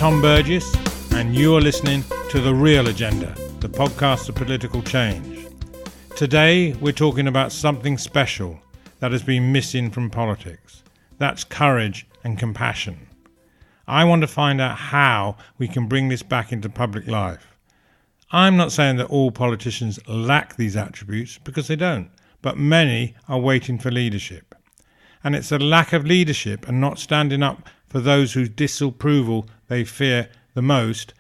Tom Burgess, and you're listening to The Real Agenda, the podcast of political change. Today, we're talking about something special that has been missing from politics. That's courage and compassion. I want to find out how we can bring this back into public life. I'm not saying that all politicians lack these attributes, because they don't, but many are waiting for leadership. And it's a lack of leadership and not standing up for those whose disapproval they fear the most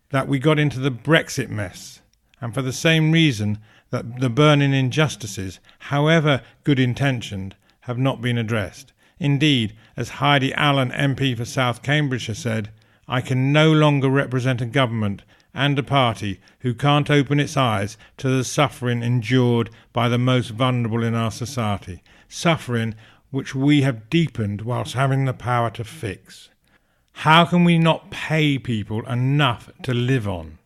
that we got into the Brexit mess. And for the same reason that the burning injustices, however good intentioned, have not been addressed. Indeed, as Heidi Allen, MP for South Cambridgeshire, said, I can no longer represent a government and a party who can't open its eyes to the suffering endured by the most vulnerable in our society, suffering which we have deepened whilst having the power to fix. How can we not pay people enough to live on,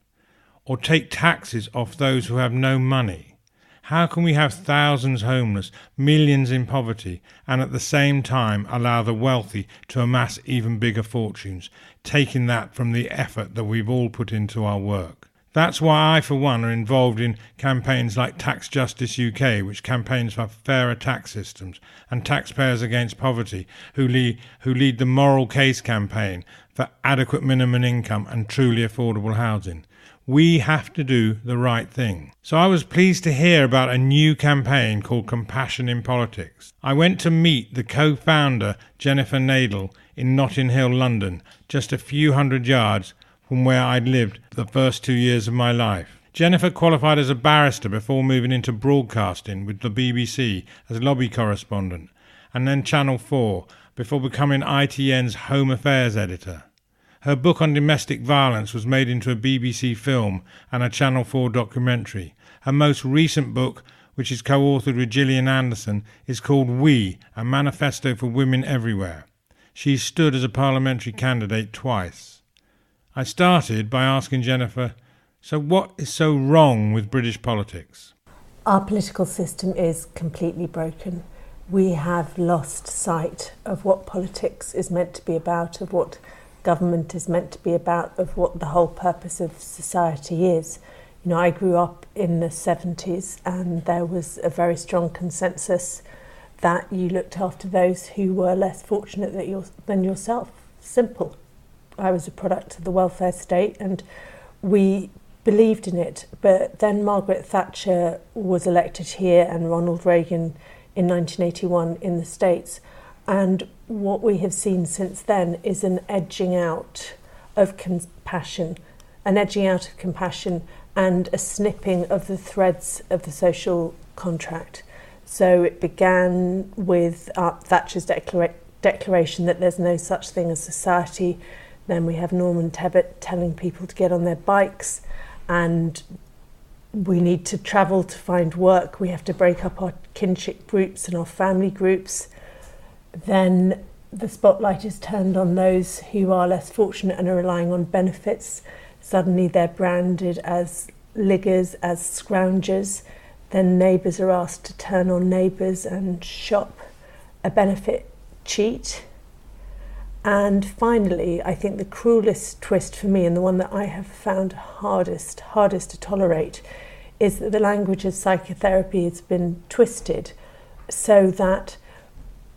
or take taxes off those who have no money? How can we have thousands homeless, millions in poverty, and at the same time allow the wealthy to amass even bigger fortunes, taking that from the effort that we've all put into our work? That's why I, for one, are involved in campaigns like Tax Justice UK, which campaigns for fairer tax systems, and Taxpayers Against Poverty, who lead the Moral Case campaign for adequate minimum income and truly affordable housing. We have to do the right thing. So I was pleased to hear about a new campaign called Compassion in Politics. I went to meet the co-founder, Jennifer Nadel, in Notting Hill, London, just a few hundred yards from where I'd lived the first 2 years of my life. Jennifer qualified as a barrister before moving into broadcasting with the BBC as lobby correspondent, and then Channel 4 before becoming ITN's Home Affairs editor. Her book on domestic violence was made into a BBC film and a Channel 4 documentary. Her most recent book, which is co-authored with Gillian Anderson, is called We, a Manifesto for Women Everywhere. She stood as a parliamentary candidate twice. I started by asking Jennifer, so what is so wrong with British politics? Our political system is completely broken. We have lost sight of what politics is meant to be about, of what government is meant to be about, of what the whole purpose of society is. You know, I grew up in the 70s and there was a very strong consensus that you looked after those who were less fortunate than yourself. Simple. I was a product of the welfare state and we believed in it. But then Margaret Thatcher was elected here and Ronald Reagan in 1981 in the States. And what we have seen since then is an edging out of compassion, and a snipping of the threads of the social contract. So it began with Thatcher's declaration that there's no such thing as society. Then we have Norman Tebbit telling people to get on their bikes and we need to travel to find work. We have to break up our kinship groups and our family groups. Then the spotlight is turned on those who are less fortunate and are relying on benefits. Suddenly they're branded as liggers, as scroungers. Then neighbours are asked to turn on neighbours and shop a benefit cheat. And finally, I think the cruelest twist for me, and the one that I have found hardest to tolerate, is that the language of psychotherapy has been twisted so that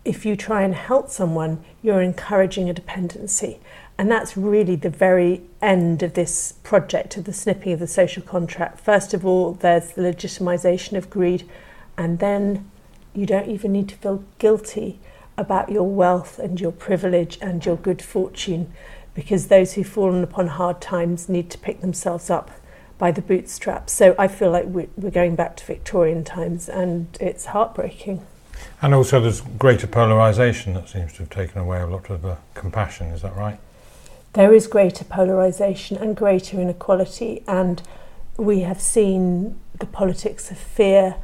if you try and help someone, you're encouraging a dependency. And that's really the very end of this project of the snipping of the social contract. First of all, there's the legitimisation of greed, and then you don't even need to feel guilty about your wealth and your privilege and your good fortune, because those who've fallen upon hard times need to pick themselves up by the bootstraps. So I feel like we're going back to Victorian times, and it's heartbreaking. And also there's greater polarisation that seems to have taken away a lot of the compassion, is that right? There is greater polarisation and greater inequality, and we have seen the politics of fear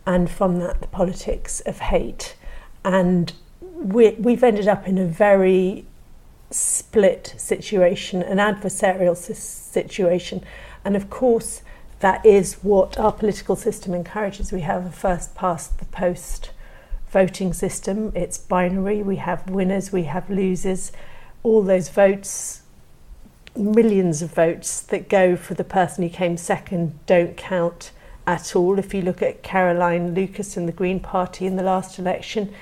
and from that the politics of hate. And we've ended up in a very split situation, an adversarial situation. And of course, that is what our political system encourages. We have a first past the post voting system. It's binary. We have winners, we have losers. All those votes millions of votes that go for the person who came second don't count at all. If you look at Caroline Lucas and the Green Party in the last election,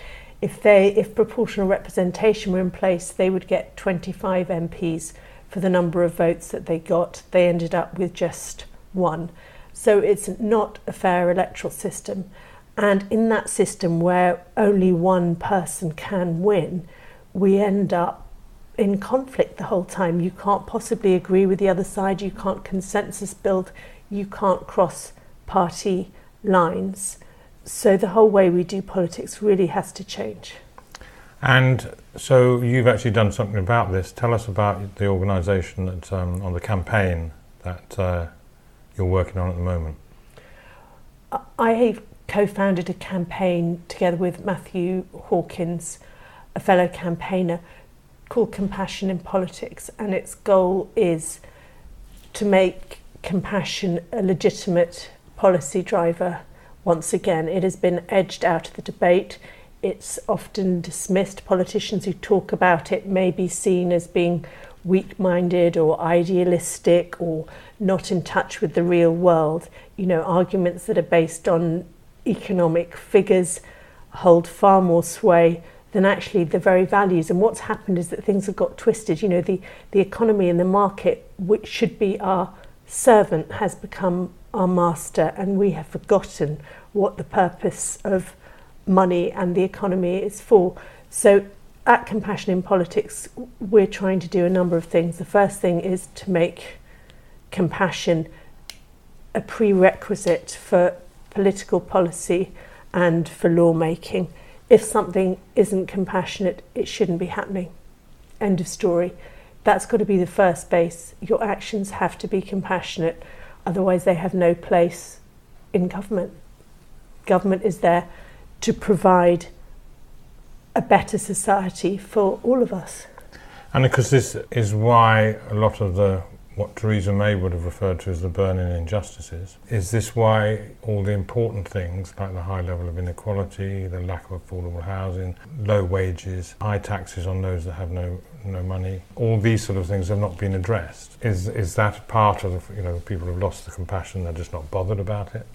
if proportional representation were in place, they would get 25 MPs for the number of votes that they got. They ended up with just one. So it's not a fair electoral system. And in that system where only one person can win, we end up in conflict the whole time. You can't possibly agree with the other side, you can't consensus build, you can't cross party lines. So the whole way we do politics really has to change. And so you've actually done something about this. Tell us about the organisation that on the campaign that you're working on at the moment. I co-founded a campaign together with Matthew Hawkins, a fellow campaigner, called Compassion in Politics, and its goal is to make compassion a legitimate policy driver. Once again, it has been edged out of the debate. It's often dismissed. Politicians who talk about it may be seen as being weak-minded or idealistic or not in touch with the real world. You know, arguments that are based on economic figures hold far more sway than actually the very values. And what's happened is that things have got twisted. You know, the economy and the market, which should be our servant, has become our master, and we have forgotten what the purpose of money and the economy is for. So at Compassion in Politics, we're trying to do a number of things. The first thing is to make compassion a prerequisite for political policy and for lawmaking. If something isn't compassionate, it shouldn't be happening. End of story. That's got to be the first base. Your actions have to be compassionate, otherwise they have no place in government. Government is there to provide a better society for all of us. And because this is why a lot of what Theresa May would have referred to as the burning injustices, is this why all the important things like the high level of inequality, the lack of affordable housing, low wages, high taxes on those that have no money, all these sort of things have not been addressed? Is that part of, you know, people have lost the compassion, they're just not bothered about it?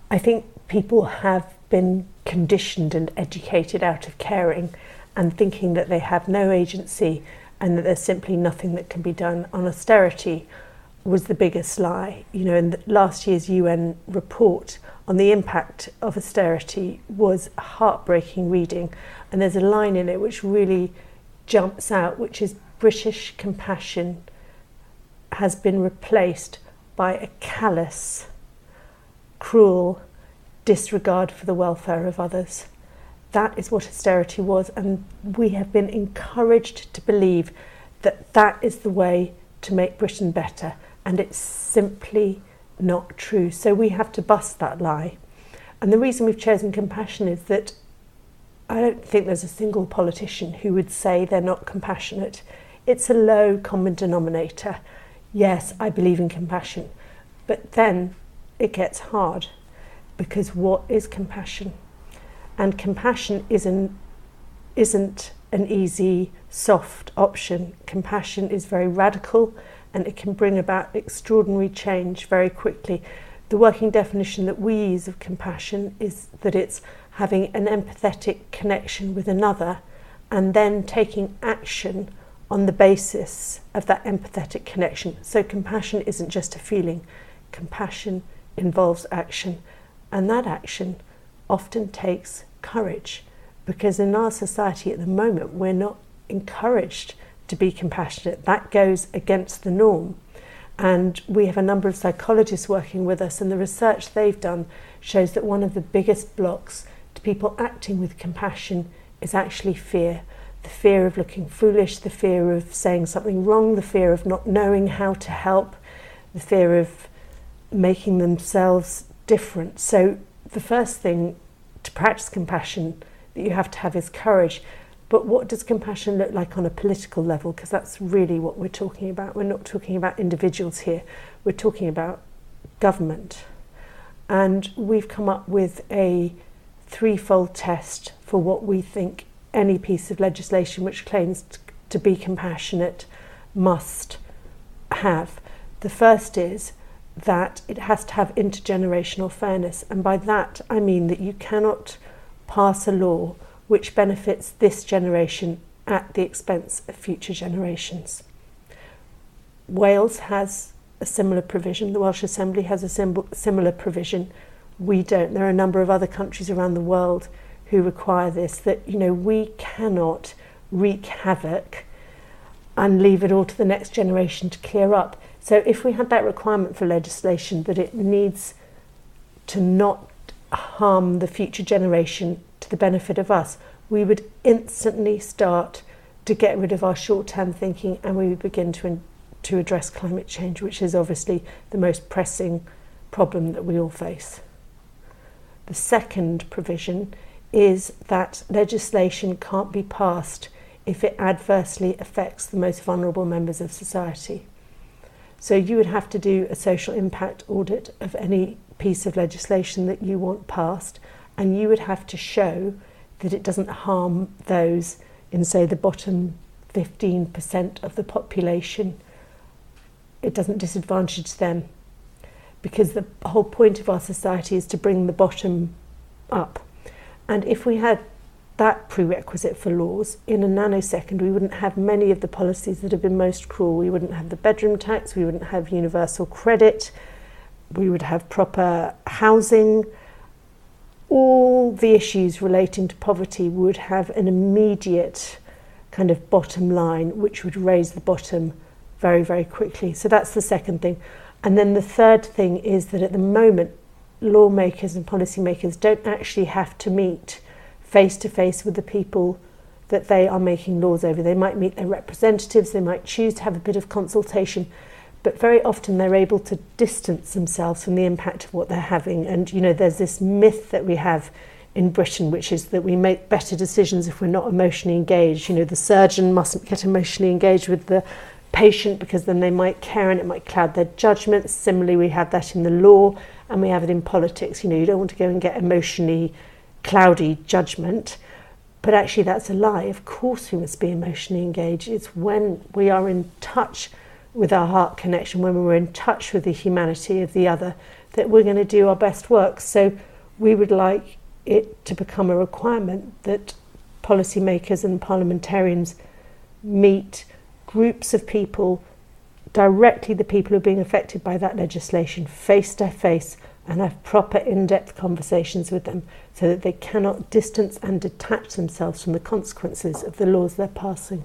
I think people have been conditioned and educated out of caring and thinking that they have no agency and that there's simply nothing that can be done. On austerity was the biggest lie. You know, in last year's UN report on the impact of austerity was heartbreaking reading. And there's a line in it which really jumps out, which is British compassion has been replaced by a callous, cruel disregard for the welfare of others. That is what austerity was, and we have been encouraged to believe that that is the way to make Britain better, and it's simply not true. So we have to bust that lie. And the reason we've chosen compassion is that I don't think there's a single politician who would say they're not compassionate. It's a low common denominator. Yes, I believe in compassion, but then it gets hard, because what is compassion? And compassion isn't an easy, soft option. Compassion is very radical, and it can bring about extraordinary change very quickly. The working definition that we use of compassion is that it's having an empathetic connection with another and then taking action on the basis of that empathetic connection. So compassion isn't just a feeling. Compassion involves action, and that action often takes courage, because in our society at the moment we're not encouraged to be compassionate. That goes against the norm. And we have a number of psychologists working with us, and the research they've done shows that one of the biggest blocks to people acting with compassion is actually fear. The fear of looking foolish, the fear of saying something wrong, the fear of not knowing how to help, the fear of making themselves different. So the first thing to practice compassion that you have to have is courage. But what does compassion look like on a political level? Because that's really what we're talking about. We're not talking about individuals here. We're talking about government. And we've come up with a threefold test for what we think any piece of legislation which claims to be compassionate must have. The first is that it has to have intergenerational fairness, and by that I mean that you cannot pass a law which benefits this generation at the expense of future generations. Wales has a similar provision, the Welsh Assembly has a similar provision. We don't. There are a number of other countries around the world who require this, that, you know, we cannot wreak havoc and leave it all to the next generation to clear up. So if we had that requirement for legislation, that it needs to not harm the future generation to the benefit of us, we would instantly start to get rid of our short-term thinking, and we would begin to address climate change, which is obviously the most pressing problem that we all face. The second provision is that legislation can't be passed if it adversely affects the most vulnerable members of society. So you would have to do a social impact audit of any piece of legislation that you want passed, and you would have to show that it doesn't harm those in, say, the bottom 15% of the population. It doesn't disadvantage them, because the whole point of our society is to bring the bottom up. And if we had that prerequisite for laws, in a nanosecond we wouldn't have many of the policies that have been most cruel. We wouldn't have the bedroom tax, we wouldn't have universal credit, we would have proper housing. All the issues relating to poverty would have an immediate kind of bottom line, which would raise the bottom very, very quickly. So that's the second thing. And then the third thing is that at the moment, lawmakers and policymakers don't actually have to meet face to face with the people that they are making laws over. They might meet their representatives, they might choose to have a bit of consultation, but very often they're able to distance themselves from the impact of what they're having. And, you know, there's this myth that we have in Britain, which is that we make better decisions if we're not emotionally engaged. You know, the surgeon mustn't get emotionally engaged with the patient because then they might care and it might cloud their judgment. Similarly, we have that in the law and we have it in politics. You know, you don't want to go and get emotionally cloudy judgment, but actually that's a lie. Of course we must be emotionally engaged. It's when we are in touch with our heart connection, when we're in touch with the humanity of the other, that we're going to do our best work. So we would like it to become a requirement that policymakers and parliamentarians meet groups of people, directly the people who are being affected by that legislation, face to face, and have proper in-depth conversations with them so that they cannot distance and detach themselves from the consequences of the laws they're passing.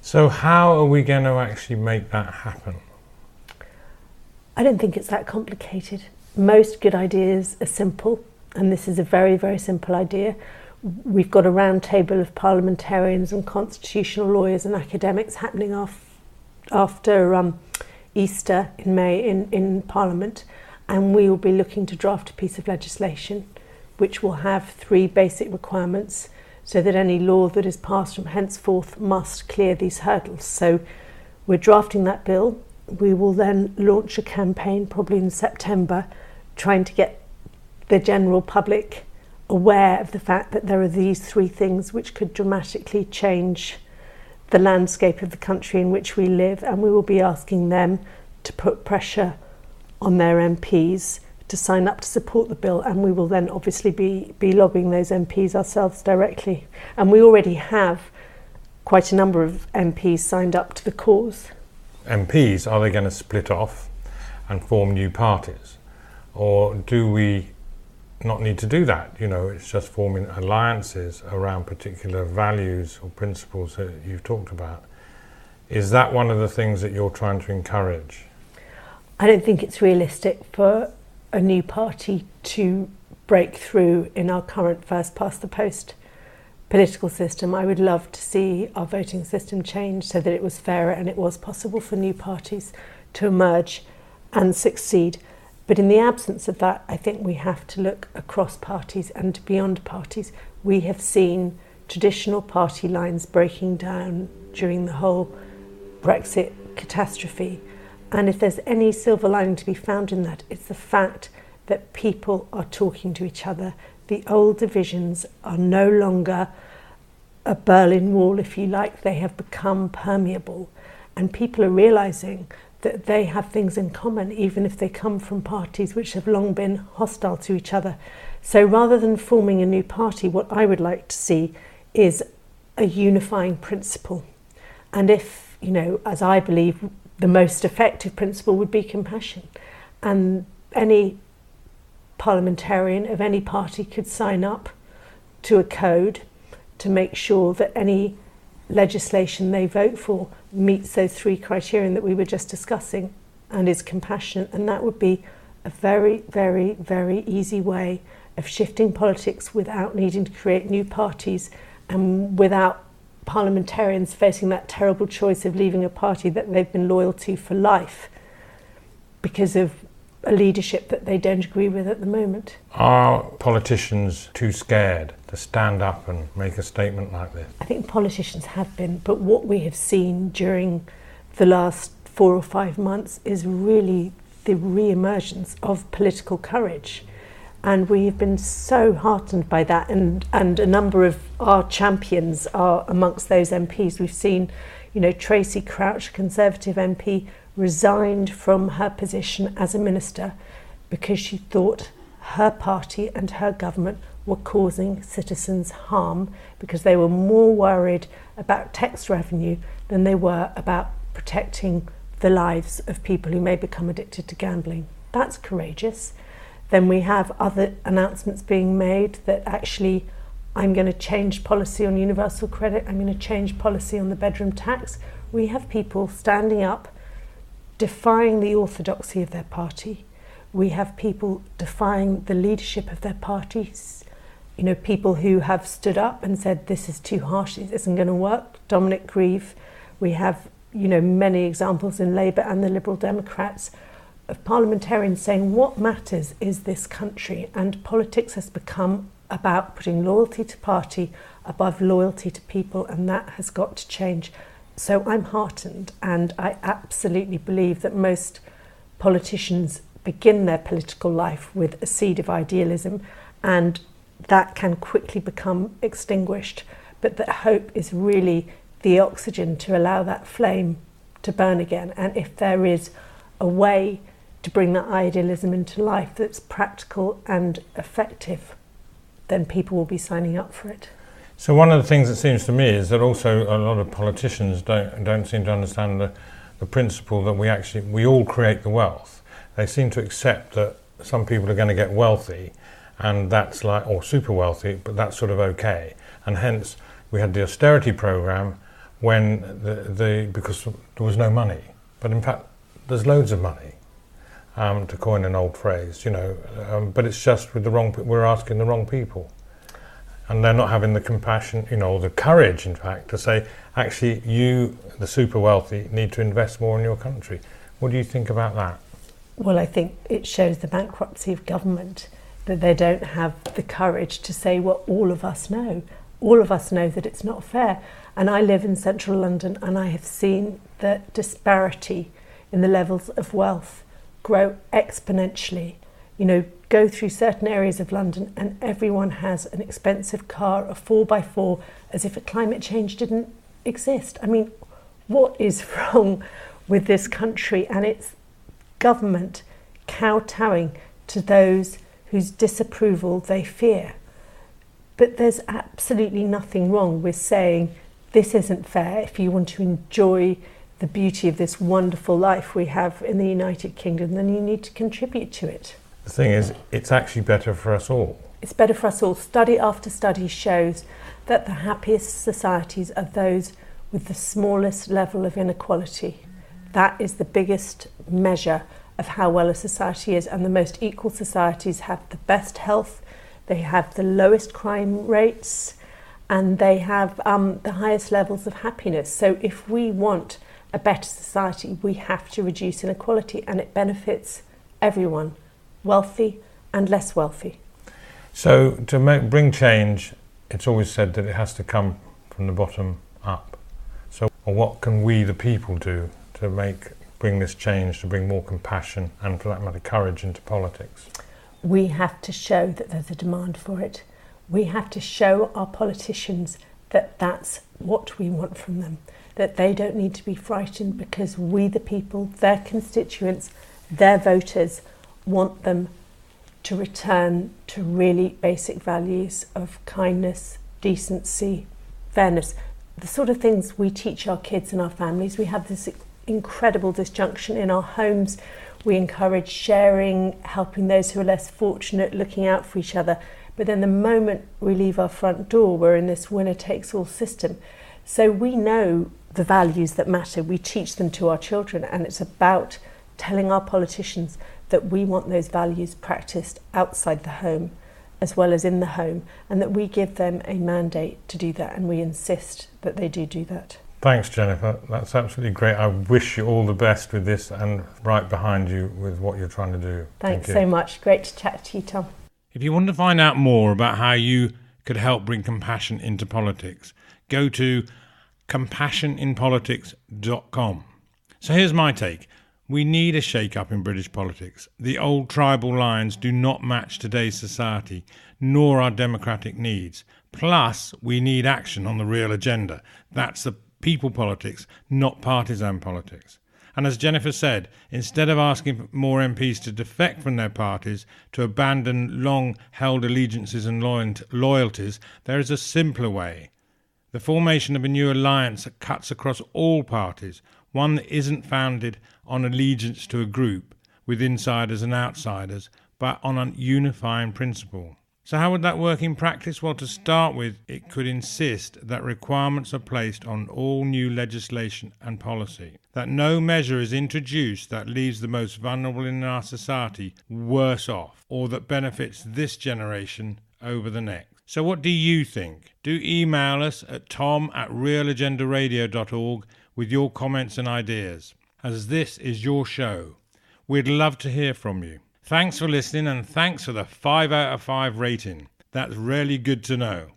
So how are we going to actually make that happen? I don't think it's that complicated. Most good ideas are simple, and this is a very, very simple idea. We've got a round table of parliamentarians and constitutional lawyers and academics happening after Easter in May in Parliament, and we will be looking to draft a piece of legislation which will have 3 basic requirements so that any law that is passed from henceforth must clear these hurdles. So we're drafting that bill. We will then launch a campaign probably in September trying to get the general public aware of the fact that there are these 3 things which could dramatically change the landscape of the country in which we live, and we will be asking them to put pressure on their MPs to sign up to support the bill, and we will then obviously be lobbying those MPs ourselves directly. And we already have quite a number of MPs signed up to the cause. MPs, are they going to split off and form new parties? Or do we not need to do that? You know, it's just forming alliances around particular values or principles that you've talked about. Is that one of the things that you're trying to encourage? I don't think it's realistic for a new party to break through in our current first past the post political system. I would love to see our voting system change so that it was fairer and it was possible for new parties to emerge and succeed. But in the absence of that, I think we have to look across parties and beyond parties. We have seen traditional party lines breaking down during the whole Brexit catastrophe. And if there's any silver lining to be found in that, it's the fact that people are talking to each other. The old divisions are no longer a Berlin Wall, if you like. They have become permeable. And people are realising that they have things in common, even if they come from parties which have long been hostile to each other. So rather than forming a new party, what I would like to see is a unifying principle. And if, as I believe, the most effective principle would be compassion. And any parliamentarian of any party could sign up to a code to make sure that any legislation they vote for meets those three criteria that we were just discussing and is compassionate. And that would be a very, very, very easy way of shifting politics without needing to create new parties and without parliamentarians facing that terrible choice of leaving a party that they've been loyal to for life because of a leadership that they don't agree with at the moment. Are politicians too scared to stand up and make a statement like this? I think politicians have been, but what we have seen during the last 4 or 5 months is really the re-emergence of political courage. And we have been so heartened by that, and a number of our champions are amongst those MPs. We've seen, Tracy Crouch, Conservative MP, resigned from her position as a minister because she thought her party and her government were causing citizens harm because they were more worried about tax revenue than they were about protecting the lives of people who may become addicted to gambling. That's courageous. Then we have other announcements being made that actually I'm going to change policy on universal credit, I'm going to change policy on the bedroom tax. We have people standing up defying the orthodoxy of their party. We have people defying the leadership of their parties. People who have stood up and said, this is too harsh, this isn't going to work. Dominic Grieve. We have, many examples in Labour and the Liberal Democrats of parliamentarians saying what matters is this country, and politics has become about putting loyalty to party above loyalty to people, and that has got to change. So I'm heartened, and I absolutely believe that most politicians begin their political life with a seed of idealism, and that can quickly become extinguished, but that hope is really the oxygen to allow that flame to burn again. And if there is a way to bring that idealism into life that's practical and effective, then people will be signing up for it. So one of the things that seems to me is that also a lot of politicians don't seem to understand the principle that we all create the wealth. They seem to accept that some people are going to get wealthy, and that's or super wealthy, but that's sort of okay. And hence we had the austerity program when because there was no money. But in fact, there's loads of money, to coin an old phrase, but it's just with we're asking the wrong people. And they're not having the compassion, or the courage, in fact, to say, actually, you, the super wealthy, need to invest more in your country. What do you think about that? Well, I think it shows the bankruptcy of government that they don't have the courage to say what all of us know. All of us know that it's not fair. And I live in central London, and I have seen the disparity in the levels of wealth grow exponentially. Go through certain areas of London and everyone has an expensive car, a 4x4, as if climate change didn't exist. I mean, what is wrong with this country and its government kowtowing to those whose disapproval they fear? But there's absolutely nothing wrong with saying this isn't fair. If you want to enjoy the beauty of this wonderful life we have in the United Kingdom, then you need to contribute to it. The thing is, it's actually better for us all. It's better for us all. Study after study shows that the happiest societies are those with the smallest level of inequality. That is the biggest measure of how well a society is, and the most equal societies have the best health, they have the lowest crime rates, and they have the highest levels of happiness. So if we want a better society, we have to reduce inequality, and it benefits everyone, wealthy and less wealthy. So to bring change, it's always said that it has to come from the bottom up. So what can we, the people, do to bring this change, to bring more compassion and, for that matter, courage into politics? We have to show that there's a demand for it. We have to show our politicians that that's what we want from them. that they don't need to be frightened, because we, the people, their constituents, their voters, want them to return to really basic values of kindness, decency, fairness, the sort of things we teach our kids and our families. We have this incredible disjunction in our homes. We encourage sharing, helping those who are less fortunate, looking out for each other. But then the moment we leave our front door, we're in this winner-takes-all system. So we know the values that matter. We teach them to our children, and it's about telling our politicians that we want those values practiced outside the home as well as in the home, and that we give them a mandate to do that, and we insist that they do that. Thanks, Jennifer. That's absolutely great. I wish you all the best with this, and right behind you with what you're trying to do. Thanks so much. Great to chat to you, Tom. If you want to find out more about how you could help bring compassion into politics, go to compassioninpolitics.com. So here's my take. We need a shake-up in British politics. The old tribal lines do not match today's society, nor our democratic needs. Plus, we need action on the real agenda. That's the people politics, not partisan politics. And as Jennifer said, instead of asking more MPs to defect from their parties, to abandon long-held allegiances and loyalties, there is a simpler way. The formation of a new alliance that cuts across all parties, one that isn't founded on allegiance to a group, with insiders and outsiders, but on a unifying principle. So how would that work in practice? Well, to start with, it could insist that requirements are placed on all new legislation and policy, that no measure is introduced that leaves the most vulnerable in our society worse off, or that benefits this generation over the next. So what do you think? Do email us at tom@realagendaradio.org with your comments and ideas, as this is your show. We'd love to hear from you. Thanks for listening, and thanks for the 5 out of 5 rating. That's really good to know.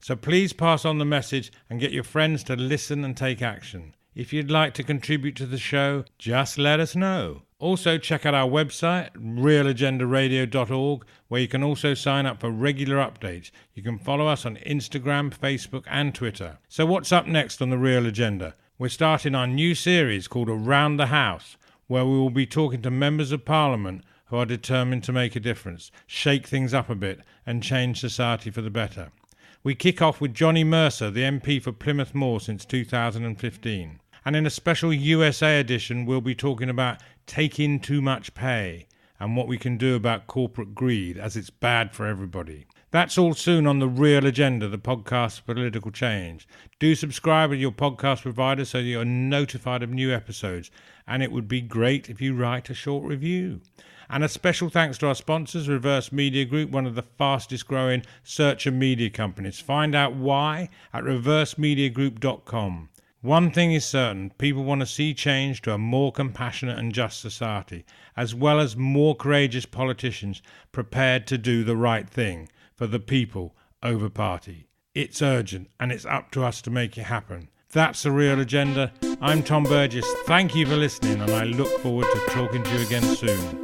So please pass on the message and get your friends to listen and take action. If you'd like to contribute to the show, just let us know. Also, check out our website, realagendaradio.org, where you can also sign up for regular updates. You can follow us on Instagram, Facebook and Twitter. So what's up next on The Real Agenda? We're starting our new series called Around the House, where we will be talking to members of Parliament who are determined to make a difference, shake things up a bit and change society for the better. We kick off with Johnny Mercer, the MP for Plymouth Moor since 2015. And in a special USA edition, we'll be talking about taking too much pay and what we can do about corporate greed, as it's bad for everybody. That's all soon on The Real Agenda, the podcast for political change. Do subscribe with your podcast provider so you're notified of new episodes, and it would be great if you write a short review. And a special thanks to our sponsors, Reverse Media Group, one of the fastest growing search and media companies. Find out why at reversemediagroup.com. One thing is certain, people want to see change to a more compassionate and just society, as well as more courageous politicians prepared to do the right thing for the people over party. It's urgent, and it's up to us to make it happen. That's The Real Agenda. I'm Tom Burgess. Thank you for listening, and I look forward to talking to you again soon.